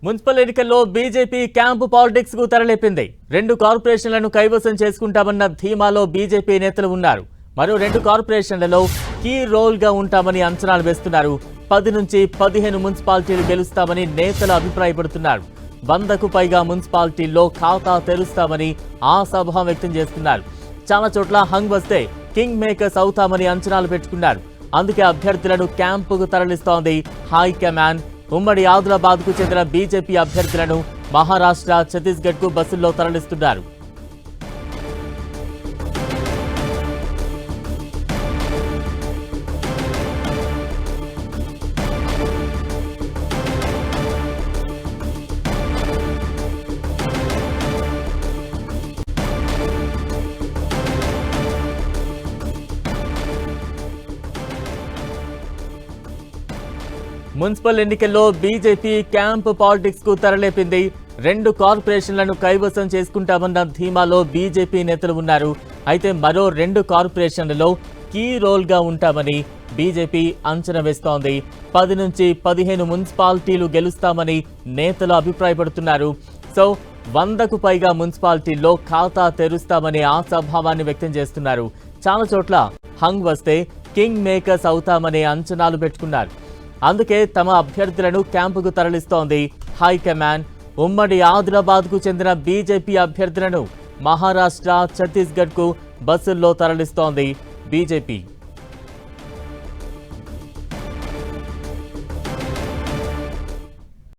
Municipal ఎన్నికల్లో BJP camp politics కు తెరలేపింది. 2 కార్పొరేషన్లను కైవసం చేసుకుంటామన్న ధీమాలో బీజేపీ నేతలు ఉన్నారు. మరో 2 కార్పొరేషన్లలో కీ రోల్ గా ఉంటామని అంచనాలు వేస్తున్నారు. 10 నుంచి 15 మున్సిపాలిటీలు గెలుస్తామని నేతలు అభిప్రాయపడుతున్నారు. 100కు పైగా మున్సిపాలిటీల్లో ఖాతా తెరుస్తామని ఆశాభావం వ్యక్తం చేస్తున్నారు. చాలా చోట్ల హంగ్ వస్తే కింగ్ మేకర్స్ అవుతామని అంచనాలు పెట్టుకున్నారు. అందుకే అభ్యర్థులను క్యాంపుకు తరలిస్తోంది హైకమాండ్. ఉమ్మడి ఆదిలాబాద్ కు చెందిన బీజేపీ అభ్యర్థులను మహారాష్ట్ర, ఛత్తీస్గఢ్ కు బస్సుల్లో తరలిస్తున్నారు. మున్సిపల్ ఎన్నికల్లో బీజేపీ క్యాంప్ పాలిటిక్స్ కు తెరలేపింది. 2 కార్పొరేషన్లను కైవసం చేసుకుంటామన్న ధీమాలో బీజేపీ నేతలు ఉన్నారు. అయితే మరో 2 కార్పొరేషన్లలో కీ రోల్ గా ఉంటామని బీజేపీ అంచనా వేస్తోంది. 10 నుంచి 15 మున్సిపాలిటీలు గెలుస్తామని నేతలు అభిప్రాయపడుతున్నారు. సో 100కు పైగా మున్సిపాలిటీల్లో ఖాతా తెరుస్తామనే ఆశాభావాన్ని వ్యక్తం చేస్తున్నారు. చాలా చోట్ల హంగ్ వస్తే కింగ్ మేకర్స్ అవుతామనే అంచనాలు పెట్టుకున్నారు. అందుకే తమ అభ్యర్థులను క్యాంపుకు తరలిస్తోంది హైకమాండ్. ఉమ్మడి ఆదిలాబాద్ కు చెందిన బీజేపీ అభ్యర్థులను మహారాష్ట్ర, ఛత్తీస్గఢ్ కు బస్సుల్లో తరలిస్తోంది బీజేపీ.